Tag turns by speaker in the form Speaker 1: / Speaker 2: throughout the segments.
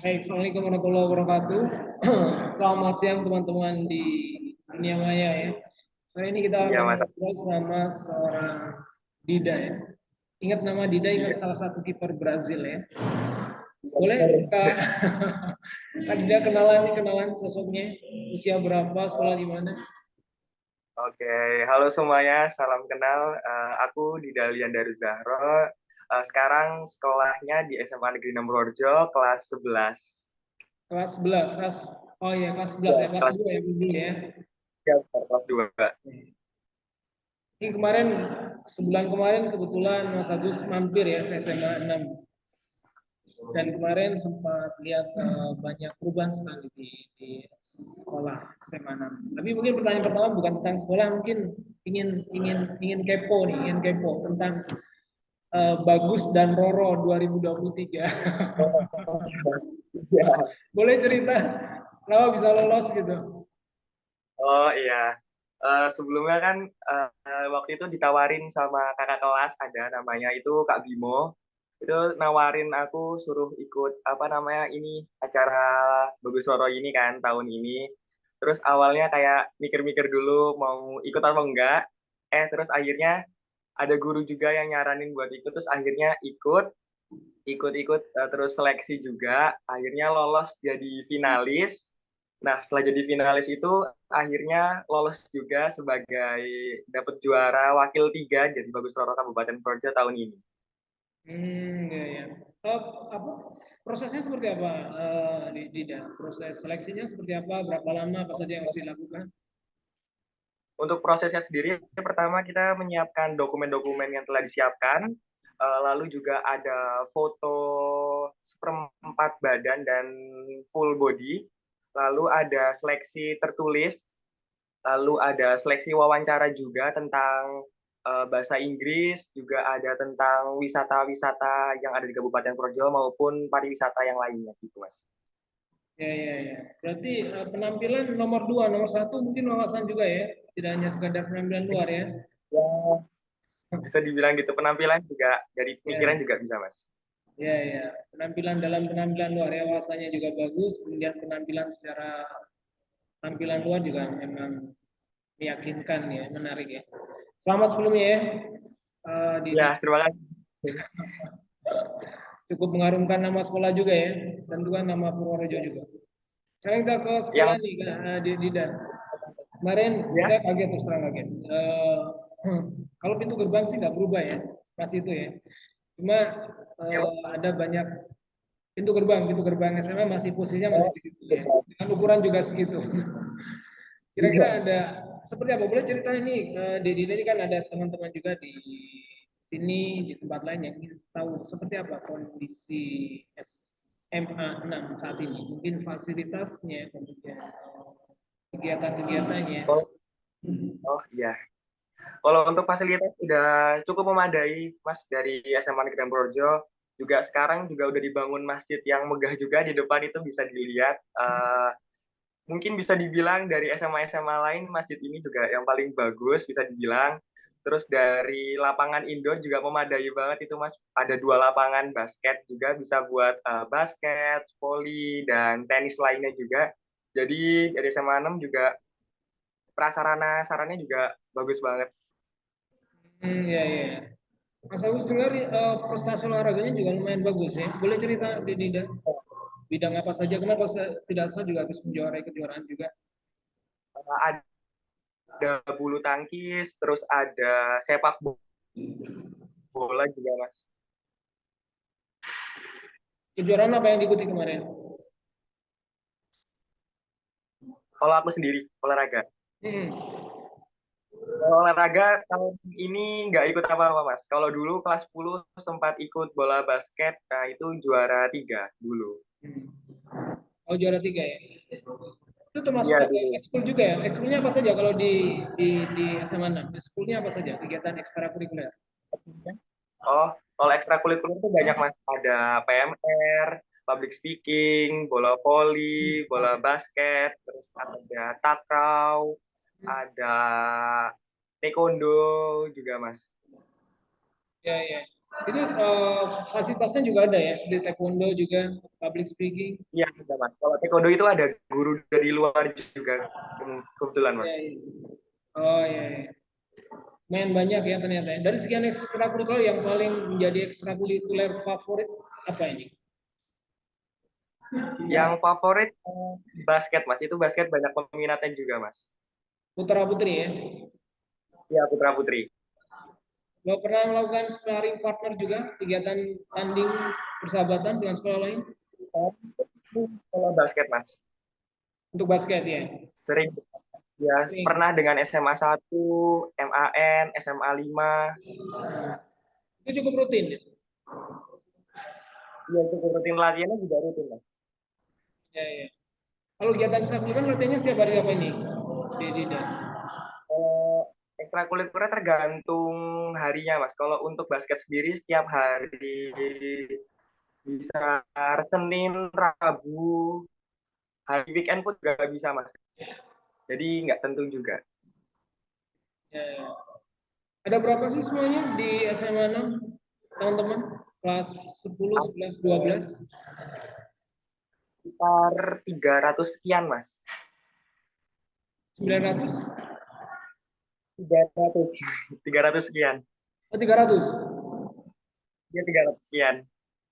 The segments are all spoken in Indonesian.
Speaker 1: Baik, Assalamualaikum warahmatullahi wabarakatuh. Selamat siang teman-teman di dunia maya ya. Hari ini kita
Speaker 2: Iya
Speaker 1: akan
Speaker 2: Mas.
Speaker 1: ngobrol sama seorang Dida ya. Ingat nama Dida, ingat
Speaker 2: Iya.
Speaker 1: salah satu kiper Brazil ya.
Speaker 2: Iya,
Speaker 1: Boleh
Speaker 2: benar.
Speaker 1: Kak, Kak Dida kenalan sosoknya, usia berapa, sekolah di mana?
Speaker 2: Oke, halo semuanya, salam kenal. Aku Didalian dari Zahro. Sekarang sekolahnya di SMA Negeri 6 Purworejo, kelas 11.
Speaker 1: Kelas 11, oh iya kelas 11
Speaker 2: Ya,
Speaker 1: ya, kelas
Speaker 2: kelas
Speaker 1: 2 ya dulu ya.
Speaker 2: 3, kelas 2.
Speaker 1: Ini kemarin, sebulan kemarin kebetulan Mas Agus mampir ya ke SMA 6. Dan kemarin sempat lihat banyak perubahan sekali di sekolah SMA 6. Tapi mungkin pertanyaan pertama bukan tentang sekolah, mungkin ingin kepo nih, ingin kepo tentang Bagus dan Roro 2023.
Speaker 2: Iya.
Speaker 1: Boleh cerita kenapa bisa lolos gitu?
Speaker 2: Oh iya. Sebelumnya kan waktu itu ditawarin sama kakak kelas, ada namanya itu Kak Bimo. Itu nawarin aku suruh ikut apa namanya ini acara Bagus Roro ini kan tahun ini. Terus awalnya kayak mikir-mikir dulu mau ikut apa enggak. Terus akhirnya ada guru juga yang nyaranin buat ikut, terus akhirnya ikut terus seleksi juga, akhirnya lolos jadi finalis. Nah, setelah jadi finalis itu akhirnya lolos juga sebagai dapat juara wakil 3 jadi Bagus Roro Kabupaten Purworejo tahun ini.
Speaker 1: Ya, ya. Apa prosesnya seperti apa proses seleksinya seperti apa? Berapa lama? Apa saja yang harus dilakukan?
Speaker 2: Untuk prosesnya sendiri, pertama kita menyiapkan dokumen-dokumen yang telah disiapkan, lalu juga ada foto seperempat badan dan full body, lalu ada seleksi tertulis, lalu ada seleksi wawancara juga tentang bahasa Inggris, juga ada tentang wisata-wisata yang ada di Kabupaten Purworejo maupun pariwisata yang lainnya gitu, Mas.
Speaker 1: Ya, ya, ya. Berarti penampilan nomor dua, nomor satu mungkin wawasan juga ya, tidak hanya sekadar penampilan luar ya.
Speaker 2: Ya, bisa dibilang gitu, penampilan juga dari pemikiran
Speaker 1: Ya,
Speaker 2: juga bisa, Mas.
Speaker 1: ya, ya. Penampilan luar ya, wawasannya juga bagus. Kemudian penampilan secara tampilan luar juga memang meyakinkan ya, menarik ya. Selamat sebelumnya ya, Didi.
Speaker 2: Ya, terima kasih.
Speaker 1: Cukup mengharumkan nama sekolah juga ya, dan juga nama Purworejo juga. Sekarang kita ke sekolah
Speaker 2: Yang
Speaker 1: nih, Dida. Kemarin
Speaker 2: ya,
Speaker 1: saya kaget, terus terang kaget. Kalau pintu gerbang sih nggak berubah ya, masih itu ya. Cuma
Speaker 2: ya,
Speaker 1: ada banyak pintu gerbang SMA masih posisinya masih
Speaker 2: oh,
Speaker 1: di situ ya. Dengan ukuran juga segitu. Kira-kira
Speaker 2: iya.
Speaker 1: ada seperti apa? Boleh cerita ini, Dedi ini kan ada teman-teman juga di sini di tempat lain yang ingin tahu seperti apa kondisi SMA 6 saat ini. Mungkin fasilitasnya, kemudian kegiatan-kegiatannya.
Speaker 2: Oh, oh iya. Kalau untuk fasilitas sudah cukup memadai, Mas, dari SMA Negeri Purworejo. Juga sekarang juga udah dibangun masjid yang megah juga di depan itu bisa dilihat. Mungkin bisa dibilang dari SMA-SMA lain masjid ini juga yang paling bagus bisa dibilang. Terus dari lapangan indoor juga memadai banget itu, Mas. Ada 2 lapangan basket juga bisa buat basket, voli, dan tenis lainnya juga. Jadi dari SMA 6 juga prasarana sarannya juga bagus banget.
Speaker 1: Ya, ya. Mas Agus dengar prestasi olahraganya juga lumayan bagus ya. Boleh cerita di bidang apa saja? Kenapa saya tidak salah juga habis menjuarai kejuaraan juga.
Speaker 2: Ada bulu tangkis, terus ada sepak bola juga, Mas.
Speaker 1: Kejuaraan apa yang diikuti kemarin?
Speaker 2: Kalau aku sendiri olahraga.
Speaker 1: Hmm.
Speaker 2: Kalau olahraga tahun ini nggak ikut apa-apa, Mas. Kalau dulu kelas 10 sempat ikut bola basket, nah itu juara 3 dulu.
Speaker 1: Hmm. Oh, juara tiga ya. Itu termasuk
Speaker 2: Iya dulu.
Speaker 1: ekskul juga ya. Ekskulnya apa saja kalau di SMA 6? Ekskulnya apa saja? Kegiatan ekstrakurikuler.
Speaker 2: Oh, kalau ekstrakurikuler itu banyak, Mas. Ada PMR, public speaking, bola voli, bola basket, terus ada takraw, ada taekwondo juga, Mas.
Speaker 1: Ya, ya. Itu fasilitasnya juga ada ya, seperti taekwondo juga, public speaking.
Speaker 2: Iya, ada, Mas. Kalau taekwondo itu ada guru dari luar juga, kebetulan,
Speaker 1: Ya,
Speaker 2: Mas.
Speaker 1: ya. Oh ya, ya. Main banyak ya ternyata. Dari sekian ekstrakurikuler yang paling menjadi ekstrakurikuler favorit apa ini?
Speaker 2: Yang favorit basket, Mas. Itu basket banyak peminatnya juga, Mas.
Speaker 1: Putra putri ya.
Speaker 2: Iya, putra putri.
Speaker 1: Lo pernah melakukan sparring partner juga, kegiatan tanding persahabatan dengan sekolah lain
Speaker 2: Kalau basket, Mas.
Speaker 1: untuk basket ya?
Speaker 2: Sering ya,
Speaker 1: Sering.
Speaker 2: pernah dengan SMA 1, MAN, SMA 5.
Speaker 1: Itu cukup rutin ya?
Speaker 2: Iya, itu rutin latihannya juga rutin, Mas.
Speaker 1: Ya, ya. Kalau kegiatan ekstrakurikuler kan latihannya setiap hari apa ini? Di Dida.
Speaker 2: Ekstrakurikuler tergantung harinya, Mas. Kalau untuk basket sendiri setiap hari bisa Senin, Rabu, hari weekend pun juga bisa, Mas. Jadi nggak tentu juga.
Speaker 1: Ya, ya. Ada berapa sih semuanya di SMA 6 teman-teman? Kelas 10, 11, 12?
Speaker 2: Sekitar 300 sekian, Mas.
Speaker 1: 900?
Speaker 2: 300. 300 sekian.
Speaker 1: Oh, 300?
Speaker 2: Ya, 300 sekian.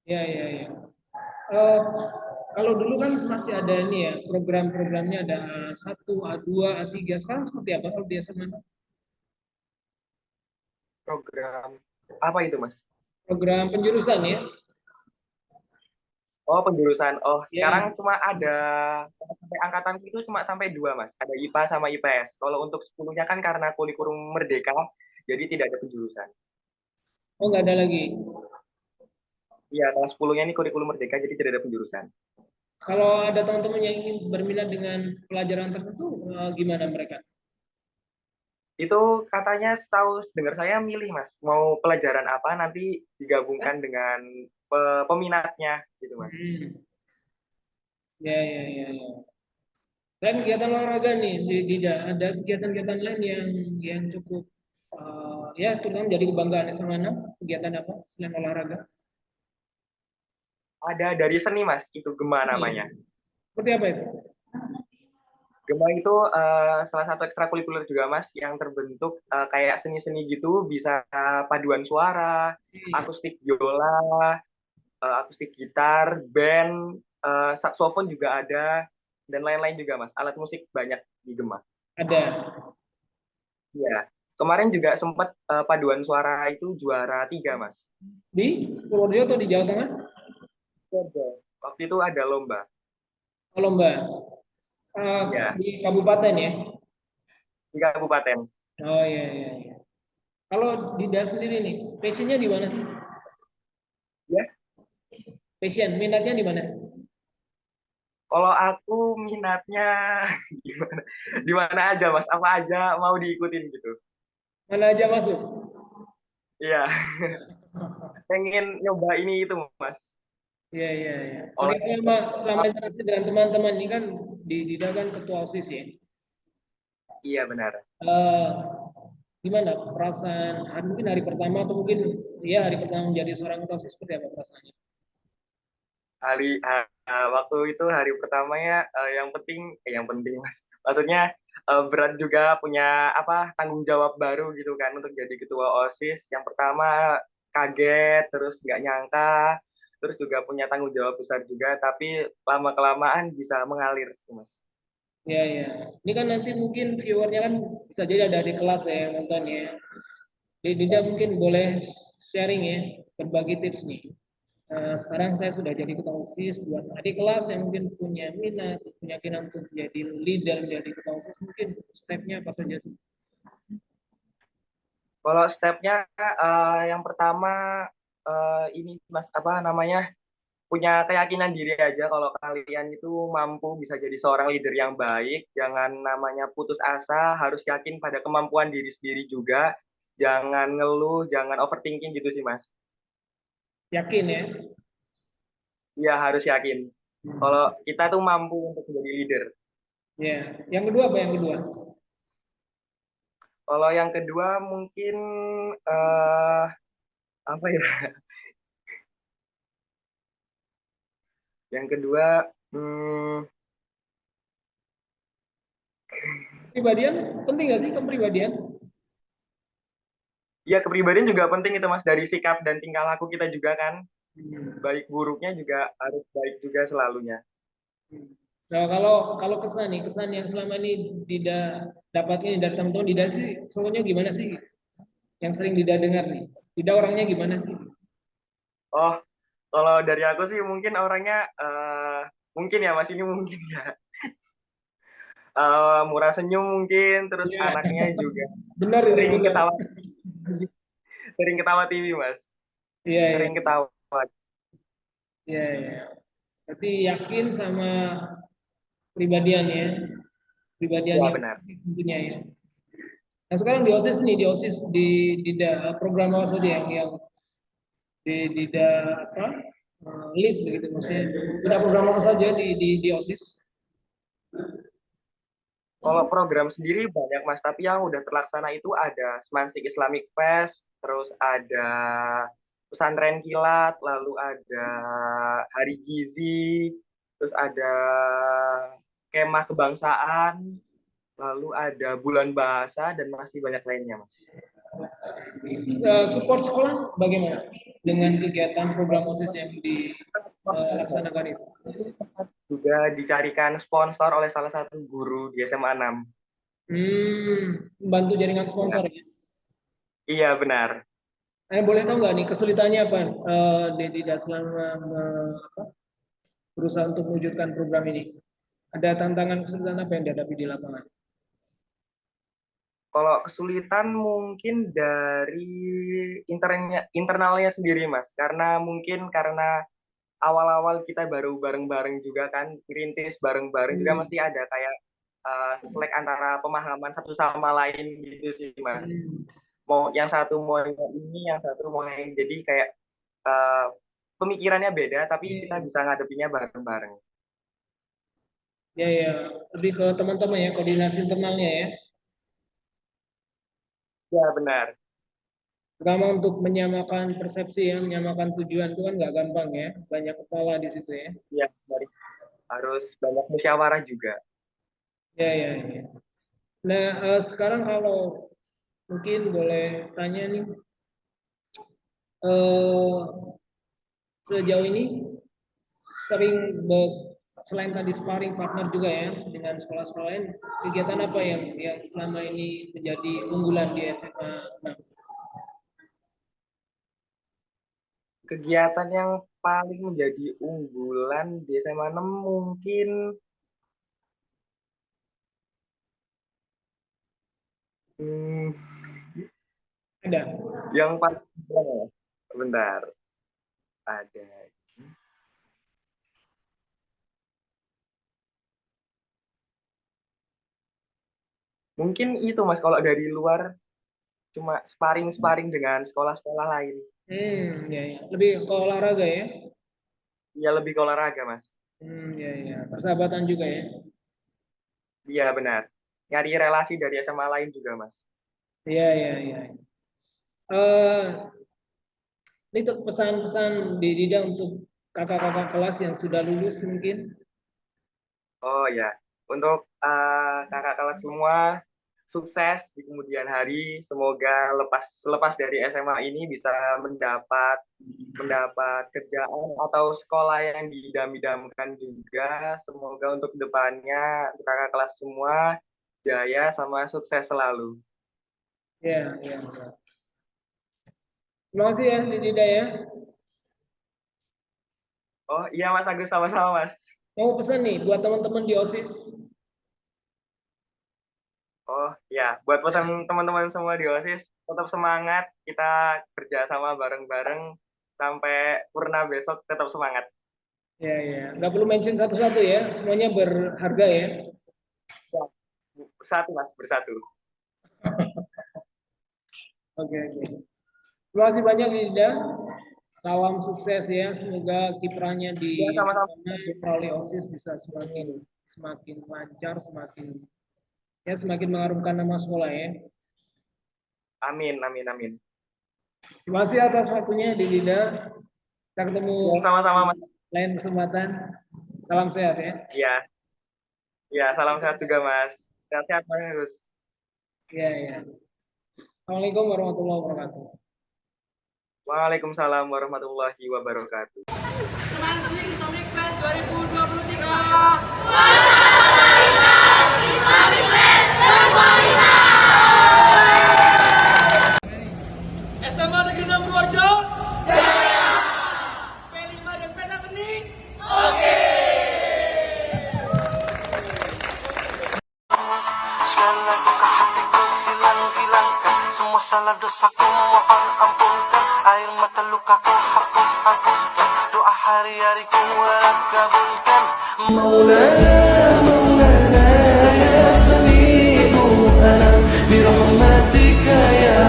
Speaker 1: Ya, ya, ya. Eh, kalau dulu kan masih ada ini ya, program-programnya ada A1, A2, A3. Sekarang seperti apa kalau di SMA 6?
Speaker 2: Program apa itu, Mas?
Speaker 1: Program penjurusan ya?
Speaker 2: Oh, penjurusan. Oh, sekarang
Speaker 1: Ya.
Speaker 2: cuma ada sampai angkatan itu cuma sampai 2, Mas. Ada IPA sama IPS. Kalau untuk 10-nya kan karena kurikulum merdeka, jadi tidak ada penjurusan.
Speaker 1: Oh, nggak ada lagi.
Speaker 2: Iya, kelas 10-nya ini kurikulum merdeka, jadi tidak ada penjurusan.
Speaker 1: Kalau ada teman-teman yang ingin berminat dengan pelajaran tertentu, gimana mereka?
Speaker 2: Itu katanya setahu dengar saya milih, Mas. Mau pelajaran apa nanti digabungkan dengan peminatnya gitu, Mas.
Speaker 1: Hmm. Ya, ya, ya, ya. Dan kegiatan olahraga nih, tidak ada kegiatan-kegiatan lain yang cukup ya terutama jadi kebanggaan SMA 6, kegiatan apa selain olahraga?
Speaker 2: Ada dari seni, Mas. Itu Gema namanya.
Speaker 1: Ini seperti apa itu?
Speaker 2: Gema itu salah satu ekstrakurikuler juga, Mas, yang terbentuk kayak seni-seni gitu, bisa paduan suara, akustik biola, akustik gitar, band, saksofon juga ada, dan lain-lain juga, Mas. Alat musik banyak di Gema.
Speaker 1: Ada
Speaker 2: Iya. Kemarin juga sempat paduan suara itu juara 3, Mas.
Speaker 1: di Purworejo atau di Jawa Tengah?
Speaker 2: Ada. Waktu itu ada lomba.
Speaker 1: Oh, lomba.
Speaker 2: Ya,
Speaker 1: Di kabupaten ya?
Speaker 2: di kabupaten.
Speaker 1: Oh iya, iya, iya. Kalau di Das sendiri nih, passionnya di mana sih?
Speaker 2: Ya,
Speaker 1: Passion, minatnya di mana?
Speaker 2: kalau aku minatnya gimana? Di mana aja, Mas? Apa aja mau diikutin gitu.
Speaker 1: Mana aja masuk?
Speaker 2: Iya, pengen nyoba ini itu, Mas.
Speaker 1: Iya, iya, iya. Oke, selama
Speaker 2: Olahraga.
Speaker 1: selama interaksi dengan teman-teman ini kan di Dida kan ketua OSIS ya.
Speaker 2: Iya, benar.
Speaker 1: Eh, gimana perasaan mungkin hari pertama atau mungkin ya hari pertama menjadi seorang ketua OSIS seperti apa perasaannya?
Speaker 2: Waktu itu hari pertamanya yang penting, Mas. Maksudnya berat juga, punya apa, tanggung jawab baru gitu kan untuk jadi ketua OSIS. Yang pertama kaget, terus nggak nyangka, terus juga punya tanggung jawab besar juga, tapi lama kelamaan bisa mengalir sih, Mas.
Speaker 1: Ya, ya. Ini kan nanti mungkin viewernya kan bisa jadi ada di kelas ya yang nonton ya. Jadi Dida mungkin boleh sharing ya, berbagi tips nih. Sekarang saya sudah jadi ketua OSIS buat adik kelas yang mungkin punya minat, punya keinginan untuk menjadi leader, menjadi ketua OSIS, mungkin stepnya apa saja sih?
Speaker 2: Kalau stepnya yang pertama ini, Mas, apa namanya, punya keyakinan diri aja kalau kalian itu mampu bisa jadi seorang leader yang baik. Jangan namanya putus asa, harus yakin pada kemampuan diri sendiri juga. Jangan ngeluh, jangan overthinking gitu sih, Mas.
Speaker 1: Yakin ya?
Speaker 2: Ya, harus yakin. Kalau kita tuh mampu untuk menjadi leader.
Speaker 1: Ya. Yang kedua apa yang kedua?
Speaker 2: Kalau yang kedua mungkin eh, Apa ya? Yang kedua,
Speaker 1: Kepribadian penting nggak sih kepribadian?
Speaker 2: ya kepribadian juga penting itu Mas, dari sikap dan tingkah laku kita juga kan,
Speaker 1: Hmm.
Speaker 2: baik buruknya juga harus baik juga selalunya.
Speaker 1: Nah, kalau kesan yang selama ini Dida dapatkan dari teman-teman Dida sih, soalnya gimana sih? Yang sering Dida dengar nih, Dida orangnya gimana sih?
Speaker 2: Oh, kalau dari aku sih mungkin orangnya mungkin ya Mas ini mungkin ya murah senyum mungkin, terus
Speaker 1: Iya,
Speaker 2: anaknya juga
Speaker 1: benar itu
Speaker 2: sering
Speaker 1: benar.
Speaker 2: ketawa sering ketawa TV Mas,
Speaker 1: Iya, iya,
Speaker 2: sering ketawa.
Speaker 1: iya, iya. Berarti yakin sama pribadiannya,
Speaker 2: Ya
Speaker 1: pribadiannya
Speaker 2: benar.
Speaker 1: tentunya ya. Nah sekarang di OSIS nih, di OSIS di program apa saja yang di apa lead begitu maksudnya udah program apa saja di OSIS.
Speaker 2: Kalau program sendiri banyak Mas, tapi yang udah terlaksana itu ada Semansik Islamic Fest, terus ada Pesantren Kilat, lalu ada Hari Gizi, terus ada Kemah Kebangsaan, lalu ada Bulan Bahasa, dan masih banyak lainnya Mas.
Speaker 1: Support sekolah bagaimana dengan kegiatan program OSIS yang dilaksanakan itu?
Speaker 2: Juga dicarikan sponsor oleh salah satu guru di SMA 6.
Speaker 1: Membantu jaringan sponsor
Speaker 2: Benar.
Speaker 1: ya.
Speaker 2: Iya benar.
Speaker 1: Boleh tahu nggak nih kesulitannya apa di selama apa, berusaha untuk mewujudkan program ini? Ada tantangan kesulitan apa yang dihadapi di lapangan?
Speaker 2: Kalau kesulitan mungkin dari internalnya sendiri, Mas. Karena awal-awal kita baru bareng-bareng juga kan, rintis bareng-bareng juga
Speaker 1: Hmm.
Speaker 2: mesti ada kayak selek antara pemahaman satu sama lain gitu sih, Mas.
Speaker 1: Hmm.
Speaker 2: Mau yang satu mau yang ini, yang satu mau yang ini. Jadi kayak uh, pemikirannya beda, tapi kita
Speaker 1: Hmm.
Speaker 2: bisa ngadepinya bareng-bareng.
Speaker 1: Ya, ya, lebih ke teman-teman ya, koordinasi internalnya ya.
Speaker 2: Ya benar.
Speaker 1: Pertama untuk menyamakan persepsi ya, menyamakan tujuan itu kan nggak gampang ya, banyak kepala di situ ya.
Speaker 2: Ya, harus banyak musyawarah juga.
Speaker 1: Ya, ya, ya. Nah, sekarang kalau mungkin boleh tanya nih, eh, sejauh ini sering selain tadi sparring partner juga ya dengan sekolah-sekolah lain, kegiatan apa yang selama ini menjadi unggulan di SMA 6?
Speaker 2: Kegiatan yang paling menjadi unggulan di SMA 6 mungkin hmm,
Speaker 1: Ada.
Speaker 2: yang paling bentar ada mungkin itu Mas kalau dari luar cuma sparring-sparring dengan sekolah-sekolah lain.
Speaker 1: Ya, ya. Lebih ke olahraga ya.
Speaker 2: Ya lebih ke olahraga Mas.
Speaker 1: Ya, ya. Persahabatan juga ya.
Speaker 2: Iya benar. Nyari relasi dari SMA lain juga Mas.
Speaker 1: Iya, iya, iya. Eh, ini tuh pesan-pesan di Dida untuk kakak-kakak kelas yang sudah lulus mungkin.
Speaker 2: Oh ya, untuk kakak kelas semua sukses di kemudian hari. Semoga lepas dari SMA ini bisa mendapat mendapat kerjaan atau sekolah yang diidam-idamkan juga. Semoga untuk depannya untuk kakak kelas semua jaya sama sukses selalu.
Speaker 1: Ya, ya, ya. Terima kasih ya Dida ya.
Speaker 2: Oh iya Mas Agus sama-sama Mas.
Speaker 1: Mau pesan nih buat teman-teman di OSIS.
Speaker 2: Oh ya, buat pesan teman-teman semua di OSIS, tetap semangat, kita kerja sama bareng-bareng sampai purna besok tetap semangat.
Speaker 1: Ya, ya. Nggak perlu mention satu-satu ya. Semuanya berharga ya.
Speaker 2: Ya. Bersatu Mas, bersatu.
Speaker 1: Oke, oke. Terima kasih banyak Dida. Salam sukses ya. Semoga kiprahnya
Speaker 2: Ya
Speaker 1: di
Speaker 2: sama-sama.
Speaker 1: sana Proli OSIS bisa semakin semakin lancar, semakin mengharumkan nama sekolah ya.
Speaker 2: Amin, amin, amin.
Speaker 1: Terima kasih atas waktunya di Dida. Kita ketemu
Speaker 2: Sama-sama Mas.
Speaker 1: lain kesempatan. Salam sehat ya.
Speaker 2: Iya. Iya, salam sehat juga Mas. Sehat-sehat Mas Gus.
Speaker 1: Iya, iya. Assalamualaikum warahmatullahi wabarakatuh.
Speaker 2: Waalaikumsalam warahmatullahi wabarakatuh.
Speaker 3: Semansi Islamic Fest 2023. SMA Negeri 6 Purworejo. Jaya. P5 dan Peta Kening. Oke.
Speaker 4: Segala duka hatiku hilang-hilangkan, semua salah dosaku mohon ampunkan, air mata lukaku hapus-hapuskan, doa hari-hariku harap kabulkan. Maulana, Maulana, ya sami'u ana, birahmatika ya